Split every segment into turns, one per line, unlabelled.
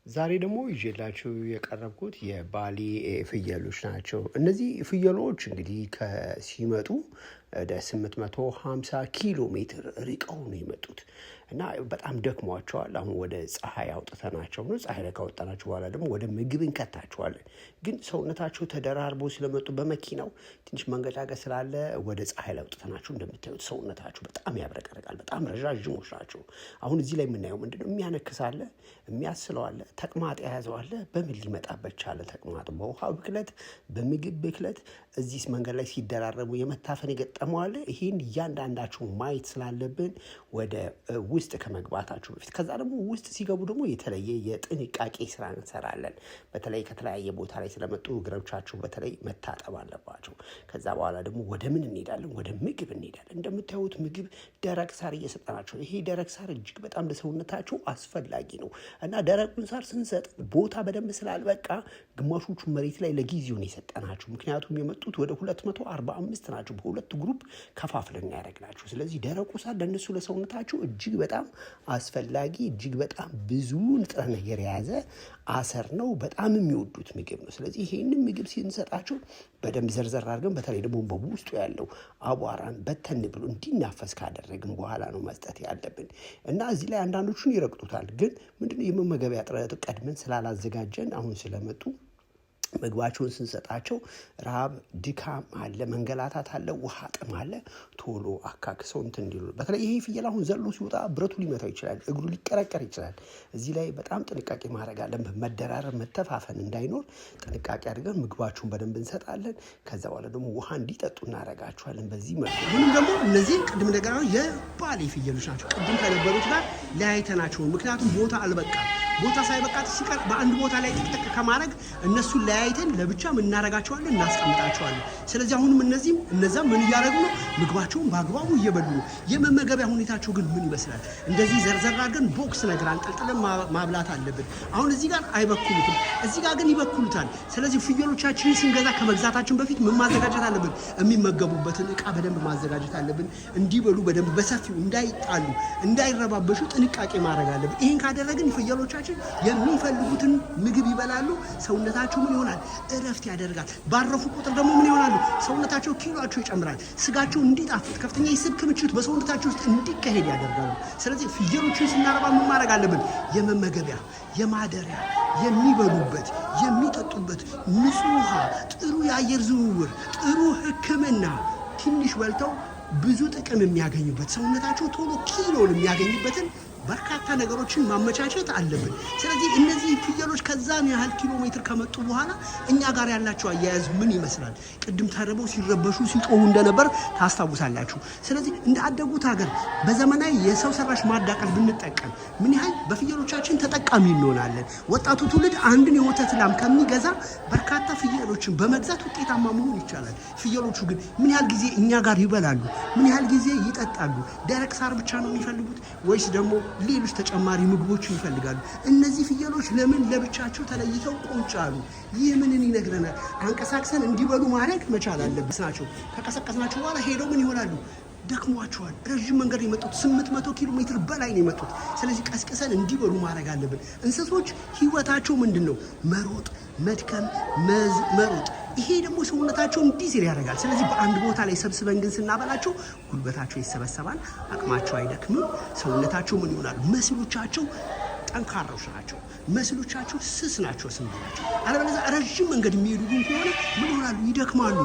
ዛሬ ደግሞ ይዤላችሁ የቀረብኩት የባሊ ፍየሎች ናቸው። እነዚህ ፍየሎች እንግዲህ ሲመጡ ወደ 850 ኪሎ ሜትር ርቀው ነው የመጡት እና በጣም ደክሟቸዋል። አሁን ወደ ፀሐይ አውጥተናቸው ነው። ፀሐይ ላይ ካወጣናቸው በኋላ ደግሞ ወደ ምግብ እንከታቸዋለን። ግን ሰውነታቸው ተደራርቦ ስለመጡ በመኪናው ትንሽ መንገጫገጭ ስላለ ወደ ፀሐይ ላይ አውጥተናቸው እንደምታዩት ሰውነታቸው በጣም ያብረቀርቃል። በጣም ረዣዥሞች ናቸው። አሁን እዚህ ላይ የምናየው ምንድነው? የሚያነክሳለ፣ የሚያስለዋለ፣ ተቅማጥ የያዘዋለ። በምን ሊመጣበት ቻለ ተቅማጥ? በውሃ ብክለት፣ በምግብ ብክለት። እዚህ መንገድ ላይ ሲደራረቡ የመታፈን የገጠመዋለ። ይህን እያንዳንዳቸው ማየት ስላለብን ወደ ውስጥ ከመግባታቸው በፊት ከዛ ደግሞ ውስጥ ሲገቡ ደግሞ የተለየ የጥንቃቄ ስራ እንሰራለን። በተለይ ከተለያየ ቦታ ላይ ስለመጡ እግሮቻቸው በተለይ መታጠብ አለባቸው። ከዛ በኋላ ደግሞ ወደ ምን እንሄዳለን? ወደ ምግብ እንሄዳለን። እንደምታዩት ምግብ ደረቅ ሳር እየሰጠናቸው። ይሄ ደረቅ ሳር እጅግ በጣም ለሰውነታቸው አስፈላጊ ነው እና ደረቁን ሳር ስንሰጥ ቦታ በደንብ ስላልበቃ ግማሾቹ መሬት ላይ ለጊዜውን የሰጠናቸው። ምክንያቱም የመጡት ወደ 245 ናቸው። በሁለት ግሩፕ ከፋፍለን ያደረግናቸው። ስለዚህ ደረቁ ሳር ለእነሱ ለሰውነታቸው እጅግ በጣም አስፈላጊ፣ እጅግ በጣም ብዙ ንጥረ ነገር የያዘ አሰር ነው። በጣም የሚወዱት ምግብ ነው። ስለዚህ ይሄንን ምግብ ስንሰጣቸው በደንብ ዘርዘር አድርገን በተለይ ደግሞ በውስጡ ያለው አቧራን በተን ብሎ እንዲናፈስ ካደረግን በኋላ ነው መስጠት ያለብን እና እዚህ ላይ አንዳንዶቹን ይረግጡታል። ግን ምንድነው የመመገቢያ ጥረት ቀድመን ስላላዘጋጀን አሁን ስለመጡ ምግባቸውን ስንሰጣቸው ረሃብ፣ ድካም አለ፣ መንገላታት አለ፣ ውሃ ጥም አለ። ቶሎ አካክሰው እንትን እንዲሉ። በተለይ ይሄ ፍየል አሁን ዘሎ ሲወጣ ብረቱ ሊመታው ይችላል፣ እግሩ ሊቀረቀር ይችላል። እዚህ ላይ በጣም ጥንቃቄ ማድረግ አለብን። መደራረብ፣ መተፋፈን እንዳይኖር ጥንቃቄ አድርገን ምግባቸውን በደንብ እንሰጣለን። ከዛ በኋላ ደግሞ ውሃ እንዲጠጡ እናደርጋቸዋለን። በዚህ መልኩ ምንም ደግሞ እነዚህ ቅድም ነገር የባሊ ፍየሎች ናቸው። ቅድም ከነበሩት ጋር ለያይተናቸው፣ ምክንያቱም ቦታ አልበቃም። ቦታ ሳይበቃት ሲቀር በአንድ ቦታ ላይ ጥቅጥቅ ከማድረግ እነሱን ለያይተን ለብቻ ምን እናደርጋቸዋለን? እናስቀምጣቸዋለን። ስለዚህ አሁንም እነዛም ምን እያደረጉ ነው? ምግባቸውን በአግባቡ እየበሉ ነው። የመመገቢያ ሁኔታቸው ግን ምን ይመስላል? እንደዚህ ዘርዘር አድርገን ቦክስ ነገር አንጠልጥለን ማብላት አለብን። አሁን እዚህ ጋር አይበኩሉትም፣ እዚህ ጋር ግን ይበኩሉታል። ስለዚህ ፍየሎቻችንን ስንገዛ ከመግዛታችን በፊት ምን ማዘጋጀት አለብን? የሚመገቡበትን እቃ በደንብ ማዘጋጀት አለብን። እንዲበሉ በደንብ በሰፊው እንዳይጣሉ፣ እንዳይረባበሹ ጥንቃቄ ማድረግ አለብን። ይህን ካደረግን ፍየሎቻችን የሚፈልጉትን ምግብ ይበላሉ። ሰውነታቸው ምን ይሆናል? እረፍት ያደርጋል። ባረፉ ቁጥር ደግሞ ምን ይሆናሉ? ሰውነታቸው ኪሎአቸው ይጨምራል። ስጋቸው እንዲጣፍጥ፣ ከፍተኛ የስብ ክምችት በሰውነታቸው ውስጥ እንዲካሄድ ያደርጋሉ። ስለዚህ ፍየሎችን ስናረባ ምን ማድረግ አለብን? የመመገቢያ፣ የማደሪያ፣ የሚበሉበት፣ የሚጠጡበት ንጹህ ውሃ፣ ጥሩ የአየር ዝውውር፣ ጥሩ ሕክምና፣ ትንሽ በልተው ብዙ ጥቅም የሚያገኙበት፣ ሰውነታቸው ቶሎ ኪሎን የሚያገኝበትን በርካታ ነገሮችን ማመቻቸት አለብን። ስለዚህ እነዚህ ፍየሎች ከዛም ያህል ኪሎ ሜትር ከመጡ በኋላ እኛ ጋር ያላቸው አያያዝ ምን ይመስላል? ቅድም ተርበው ሲረበሹ ሲጮሁ እንደነበር ታስታውሳላችሁ። ስለዚህ እንደ አደጉት ሀገር በዘመናዊ የሰው ሰራሽ ማዳቀል ብንጠቀም ምን ያህል በፍየሎቻችን ተጠቃሚ እንሆናለን? ወጣቱ ትውልድ አንድን የወተት ላም ከሚገዛ በርካታ ፍየሎችን በመግዛት ውጤታማ መሆን ይቻላል። ፍየሎቹ ግን ምን ያህል ጊዜ እኛ ጋር ይበላሉ? ምን ያህል ጊዜ ይጠጣሉ? ደረቅ ሳር ብቻ ነው የሚፈልጉት ወይስ ደግሞ ሌሎች ተጨማሪ ምግቦችን ይፈልጋሉ? እነዚህ ፍየሎች ለምን ለብቻቸው ተለይተው ቁጭ አሉ? ይህ ምንን ይነግረናል? አንቀሳቅሰን እንዲበሉ ማድረግ መቻል አለብን። ናቸው ከቀሰቀስናቸው በኋላ ሄደው ምን ይሆናሉ? ደክሟቸዋል። ረዥም መንገድ የመጡት 800 ኪሎ ሜትር በላይ ነው የመጡት። ስለዚህ ቀስቅሰን እንዲበሉ ማድረግ አለብን። እንስሶች ህይወታቸው ምንድን ነው? መሮጥ፣ መድከም፣ መሮጥ። ይሄ ደግሞ ሰውነታቸው እንዲህ ሲል ያደርጋል። ስለዚህ በአንድ ቦታ ላይ ሰብስበን ግን ስናበላቸው ጉልበታቸው ይሰበሰባል፣ አቅማቸው አይደክምም። ሰውነታቸው ምን ይሆናሉ? መስሎቻቸው ጠንካራዎች ናቸው። መስሎቻቸው ስስ ናቸው ስንላቸው። አለበለዚያ ረዥም መንገድ የሚሄዱ ግን ከሆነ ምን ይሆናሉ? ይደክማሉ፣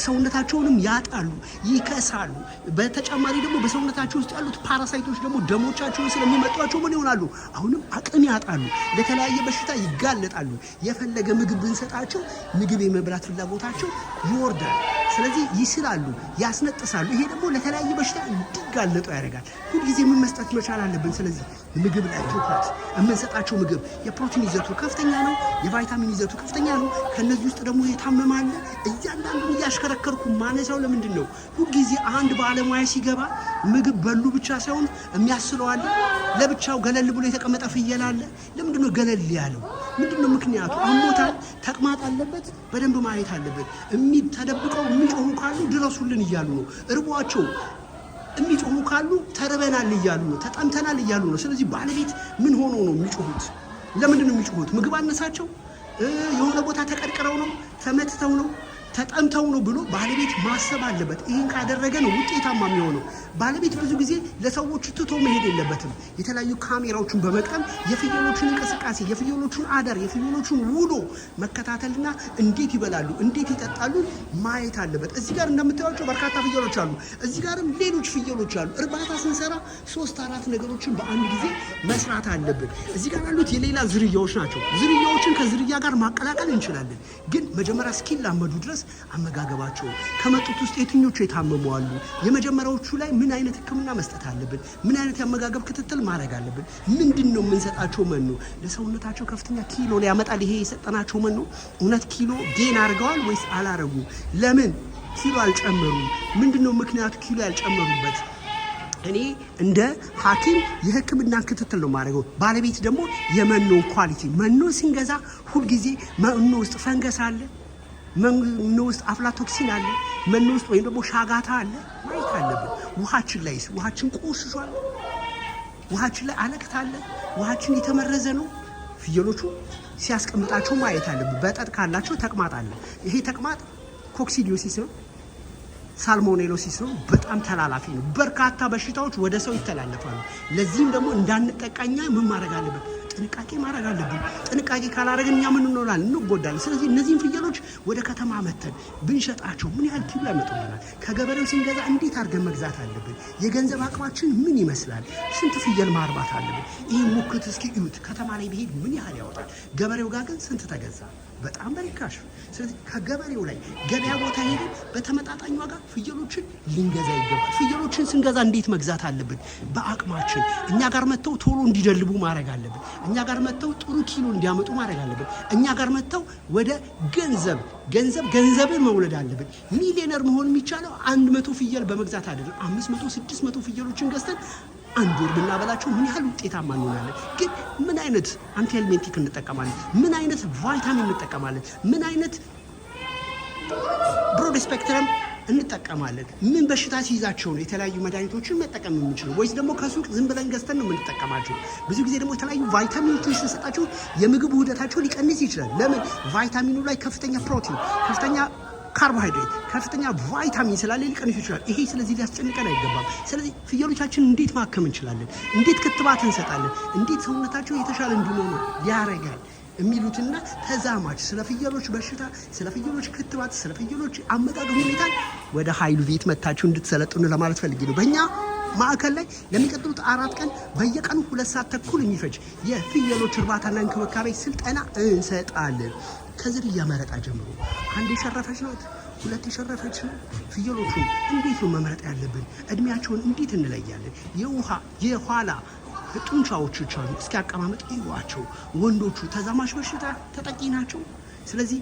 ሰውነታቸውንም ያጣሉ፣ ይከሳሉ። በተጨማሪ ደግሞ በሰውነታቸው ውስጥ ያሉት ፓራሳይቶች ደግሞ ደሞቻቸውን ስለሚመጧቸው ምን ይሆናሉ? አሁንም አቅም ያጣሉ፣ ለተለያየ በሽታ ይጋለጣሉ። የፈለገ ምግብ ብንሰጣቸው ምግብ የመብላት ፍላጎታቸው ይወርዳል። ስለዚህ ይስላሉ፣ ያስነጥሳሉ። ይሄ ደግሞ ለተለያየ በሽታ እንዲጋለጡ ያደርጋል። ሁልጊዜ ምን መስጠት መቻል አለብን? ስለዚህ ምግብ ላይ ትኩረት። የምንሰጣቸው ምግብ የፕሮቲን ይዘቱ ከፍተኛ ነው፣ የቫይታሚን ይዘቱ ከፍተኛ ነው። ከነዚህ ውስጥ ደግሞ የታመመ አለ። እያንዳንዱን እያሽከረከርኩ ማነሳው ለምንድን ነው? ሁልጊዜ አንድ ባለሙያ ሲገባ ምግብ በሉ ብቻ ሳይሆን የሚያስለው አለ። ለብቻው ገለል ብሎ የተቀመጠ ፍየል አለ። ለምንድን ነው ገለል ያለው? ምንድን ነው ምክንያቱ? አሞታል፣ ተቅማጥ አለበት። በደንብ ማየት አለበት። ተደብቀው የሚጮሁ ካሉ ድረሱልን እያሉ ነው። እርቧቸው የሚጮሁ ካሉ ተርበናል እያሉ ነው፣ ተጠምተናል እያሉ ነው። ስለዚህ ባለቤት ምን ሆኖ ነው የሚጮሁት? ለምንድን ነው የሚጮሁት? ምግብ አነሳቸው? የሆነ ቦታ ተቀርቅረው ነው? ተመትተው ነው? ተጠምተው ነው ብሎ ባለቤት ማሰብ አለበት። ይህን ካደረገ ነው ውጤታማ የሚሆነው። ባለቤት ብዙ ጊዜ ለሰዎች ትቶ መሄድ የለበትም። የተለያዩ ካሜራዎችን በመቅጠም የፍየሎቹን እንቅስቃሴ፣ የፍየሎቹን አዳር፣ የፍየሎቹን ውሎ መከታተልና እንዴት ይበላሉ፣ እንዴት ይጠጣሉ ማየት አለበት። እዚህ ጋር እንደምታዩቸው በርካታ ፍየሎች አሉ። እዚህ ጋርም ሌሎች ፍየሎች አሉ። እርባታ ስንሰራ 3-4 ነገሮችን በአንድ ጊዜ መስራት አለብን። እዚህ ጋር ያሉት የሌላ ዝርያዎች ናቸው። ዝርያዎችን ከዝርያ ጋር ማቀላቀል እንችላለን፣ ግን መጀመሪያ እስኪላመዱ ድረስ አመጋገባቸው ከመጡት ውስጥ የትኞቹ የታመሙ አሉ፣ የመጀመሪያዎቹ ላይ ምን አይነት ሕክምና መስጠት አለብን፣ ምን አይነት የአመጋገብ ክትትል ማድረግ አለብን፣ ምንድን ነው የምንሰጣቸው መኖ ለሰውነታቸው ከፍተኛ ኪሎ ሊያመጣል ይሄ የሰጠናቸው መኖ እውነት ኪሎ ጌን አድርገዋል ወይስ አላረጉ? ለምን ኪሎ አልጨመሩም? ምንድን ነው ምክንያቱ ኪሎ ያልጨመሩበት? እኔ እንደ ሐኪም የህክምና ክትትል ነው ማድረገው። ባለቤት ደግሞ የመኖ ኳሊቲ፣ መኖ ስንገዛ ሁልጊዜ መኖ ውስጥ ፈንገስ አለ፣ መኖ ውስጥ አፍላቶክሲን አለ፣ መኖ ውስጥ ወይም ደግሞ ሻጋታ አለ ማየት አለብን። ውሃችን ላይስ ውሃችን ቆሽሿል? ውሃችን ላይ አለቅት አለ? ውሃችን የተመረዘ ነው? ፍየሎቹ ሲያስቀምጣቸው ማየት አለብን። በጠጥ ካላቸው ተቅማጥ አለ። ይሄ ተቅማጥ ኮክሲዲዮሲስ ነው፣ ሳልሞኔሎሲስ ነው። በጣም ተላላፊ ነው። በርካታ በሽታዎች ወደ ሰው ይተላለፋሉ። ለዚህም ደግሞ እንዳንጠቃኛ ምን ማድረግ አለብን? ጥንቃቄ ማድረግ አለብን። ጥንቃቄ ካላደረግን እኛ ምን እንሆናለን? እንጎዳለን። ስለዚህ እነዚህን ፍየሎች ወደ ከተማ መተን ብንሸጣቸው ምን ያህል ኪሎ ያመጡልናል? ከገበሬው ስንገዛ እንዴት አድርገን መግዛት አለብን? የገንዘብ አቅማችን ምን ይመስላል? ስንት ፍየል ማርባት አለብን? ይህ ሙክት እስኪ እዩት። ከተማ ላይ ብሄድ ምን ያህል ያወጣል? ገበሬው ጋር ግን ስንት ተገዛ? በጣም በርካሽ። ስለዚህ ከገበሬው ላይ ገበያ ቦታ ሄደን በተመጣጣኝ ዋጋ ፍየሎችን ልንገዛ ይገባል። ፍየሎችን ስንገዛ እንዴት መግዛት አለብን? በአቅማችን። እኛ ጋር መጥተው ቶሎ እንዲደልቡ ማድረግ አለብን። እኛ ጋር መጥተው ጥሩ ኪሎ እንዲያመጡ ማድረግ አለብን። እኛ ጋር መጥተው ወደ ገንዘብን መውለድ አለብን። ሚሊዮነር መሆን የሚቻለው 100 ፍየል በመግዛት አይደለም። 500-600 ፍየሎችን ገዝተን አንድ ወር ብናበላቸው ምን ያህል ውጤታማ እንሆናለን? ግን ምን አይነት አንቲ ሄልሚንቲክ እንጠቀማለን? ምን አይነት ቫይታሚን እንጠቀማለን? ምን አይነት ብሮድ ስፔክትረም እንጠቀማለን? ምን በሽታ ሲይዛቸው ነው የተለያዩ መድኃኒቶችን መጠቀም የምንችለው? ወይስ ደግሞ ከሱቅ ዝም ብለን ገዝተን ነው የምንጠቀማቸው? ብዙ ጊዜ ደግሞ የተለያዩ ቫይታሚኖችን ስንሰጣቸው የምግብ ውህደታቸው ሊቀንስ ይችላል። ለምን? ቫይታሚኑ ላይ ከፍተኛ ፕሮቲን፣ ከፍተኛ ካርቦሃይድሬት፣ ከፍተኛ ቫይታሚን ስላለ ሊቀንስ ይችላል። ይሄ ስለዚህ ሊያስጨንቀን አይገባም። ስለዚህ ፍየሎቻችን እንዴት ማከም እንችላለን? እንዴት ክትባት እንሰጣለን? እንዴት ሰውነታቸው የተሻለ እንዲሆኑ ያደርጋል የሚሉትና ተዛማች ስለ ፍየሎች በሽታ፣ ስለ ፍየሎች ክትባት፣ ስለ ፍየሎች አመጋገብ ሁኔታ ወደ ኃይሉ ቤት መታችሁ እንድትሰለጥኑ ለማለት ፈልጌ ነው። በእኛ ማዕከል ላይ ለሚቀጥሉት 4 ቀን በየቀኑ 2 ሰዓት ተኩል የሚፈጅ የፍየሎች እርባታና እንክብካቤ ስልጠና እንሰጣለን። ከዝርያ መረጣ ጀምሮ አንድ የሸረፈች ናት፣ 2 የሸረፈች ነው። ፍየሎቹን እንዴት ነው መምረጥ ያለብን? እድሜያቸውን እንዴት እንለያለን? የኋላ ጡንቻዎቻቸው እስኪ አቀማመጥ ይዋቸው። ወንዶቹ ተዛማች በሽታ ተጠቂ ናቸው። ስለዚህ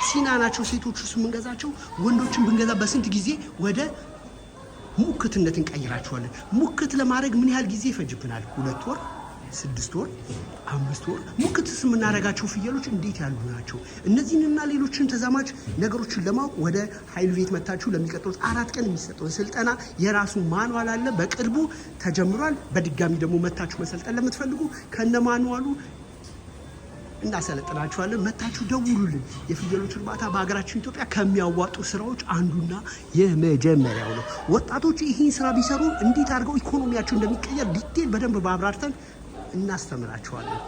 ሲና ናቸው። ሴቶቹ የምንገዛቸው ወንዶችን ብንገዛ በስንት ጊዜ ወደ ሙክትነት እንቀይራቸዋለን? ሙክት ለማድረግ ምን ያህል ጊዜ ይፈጅብናል? 2 ወር፣ 6 ወር፣ 5 ወር። ሙክትስ የምናደርጋቸው ፍየሎች እንዴት ያሉ ናቸው? እነዚህንና ሌሎችን ተዛማች ነገሮችን ለማወቅ ወደ ኃይሉ ቤት መታችሁ ለሚቀጥሉት 4 ቀን የሚሰጠውን ስልጠና የራሱ ማኑዋል አለ፣ በቅርቡ ተጀምሯል። በድጋሚ ደግሞ መታችሁ መሰልጠን ለምትፈልጉ ከነ ማኑዋሉ እናሰለጥናችኋለን። መታችሁ ደውሉልን። የፍየሎች እርባታ በሀገራችን ኢትዮጵያ ከሚያዋጡ ስራዎች አንዱና የመጀመሪያው ነው። ወጣቶች ይህን ስራ ቢሰሩ እንዴት አድርገው ኢኮኖሚያቸው እንደሚቀየር ዲቴል በደንብ በአብራርተን እናስተምራችኋለን።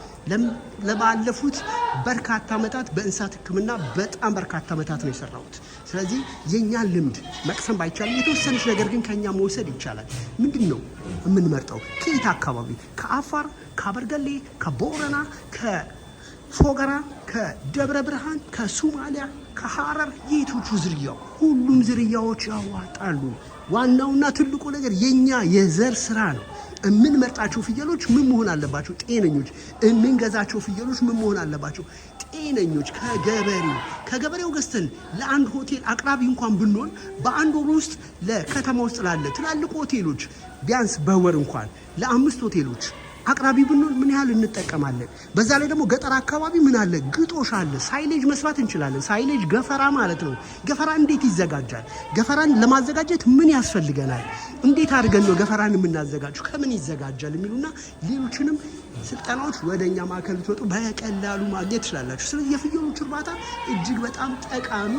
ለባለፉት በርካታ ዓመታት በእንስሳት ሕክምና በጣም በርካታ ዓመታት ነው የሰራሁት። ስለዚህ የእኛን ልምድ መቅሰም ባይቻልም የተወሰነች ነገር ግን ከእኛ መውሰድ ይቻላል። ምንድን ነው የምንመርጠው? ከየት አካባቢ? ከአፋር፣ ከአበርገሌ፣ ከቦረና፣ ፎገራ፣ ከደብረ ብርሃን፣ ከሱማሊያ፣ ከሐረር የቶቹ ዝርያው? ሁሉም ዝርያዎች ያዋጣሉ። ዋናውና ትልቁ ነገር የኛ የዘር ስራ ነው። የምንመርጣቸው ፍየሎች ምን መሆን አለባቸው? ጤነኞች። የምንገዛቸው ፍየሎች ምን መሆን አለባቸው? ጤነኞች። ከገበሬው ገዝተን ለአንድ ሆቴል አቅራቢ እንኳን ብንሆን በአንድ ወር ውስጥ ለከተማ ውስጥ ላለ ትላልቅ ሆቴሎች ቢያንስ በወር እንኳን ለ5 ሆቴሎች አቅራቢ ብንሆን ምን ያህል እንጠቀማለን? በዛ ላይ ደግሞ ገጠር አካባቢ ምን አለ? ግጦሽ አለ። ሳይሌጅ መስራት እንችላለን። ሳይሌጅ ገፈራ ማለት ነው። ገፈራ እንዴት ይዘጋጃል? ገፈራን ለማዘጋጀት ምን ያስፈልገናል? እንዴት አድርገን ነው ገፈራን የምናዘጋጀው? ከምን ይዘጋጃል? የሚሉና ሌሎችንም ስልጠናዎች ወደኛ ማዕከል ብትወጡ በቀላሉ ማግኘት ትችላላችሁ። ስለዚህ የፍየሎች እርባታ እጅግ በጣም ጠቃሚ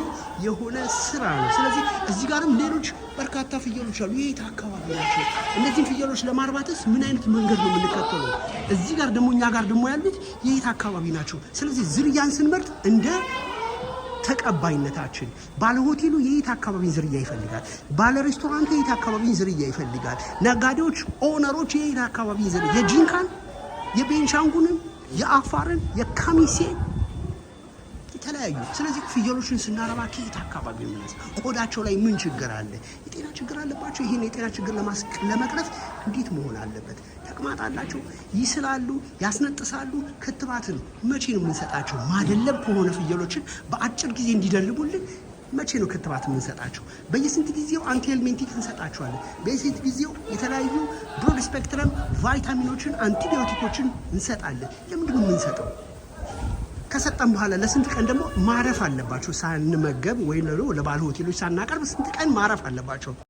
የሆነ ስራ ነው። ስለዚህ እዚህ ጋርም ሌሎች በርካታ ፍየሎች አሉ። የት አካባቢ ናቸው? እነዚህን ፍየሎች ለማርባትስ ምን አይነት መንገድ ነው የምንከተለው? እዚህ ጋር ደግሞ እኛ ጋር ደግሞ ያሉት የት አካባቢ ናቸው? ስለዚህ ዝርያን ስንመርጥ እንደ ተቀባይነታችን ባለ ሆቴሉ የየት አካባቢን ዝርያ ይፈልጋል፣ ባለ ሬስቶራንቱ የየት አካባቢን ዝርያ ይፈልጋል፣ ነጋዴዎች ኦነሮች የየት አካባቢን ዝርያ የጂንካን፣ የቤንሻንጉልን፣ የአፋርን፣ የካሚሴን የተለያዩ። ስለዚህ ፍየሎችን ስናረባ ከየት አካባቢ ነው? ቆዳቸው ላይ ምን ችግር አለ? የጤና ችግር አለባቸው? ይሄን የጤና ችግር ለመቅረፍ እንዴት መሆን አለበት? ተቅማጥ አላቸው፣ ይስላሉ፣ ያስነጥሳሉ። ክትባትን መቼ ነው የምንሰጣቸው? ማደለብ ከሆነ ፍየሎችን በአጭር ጊዜ እንዲደልቡልን መቼ ነው ክትባት የምንሰጣቸው? በየስንት ጊዜው አንቲሄልሚንቲክ እንሰጣቸዋለን። በየስንት ጊዜው የተለያዩ ብሮድ ስፔክትረም ቫይታሚኖችን፣ አንቲቢዮቲኮችን እንሰጣለን። ለምንድን ነው የምንሰጠው? ከሰጠን በኋላ ለስንት ቀን ደግሞ ማረፍ አለባቸው። ሳንመገብ ወይም ለባለ ሆቴሎች ሳናቀርብ ስንት ቀን ማረፍ አለባቸው።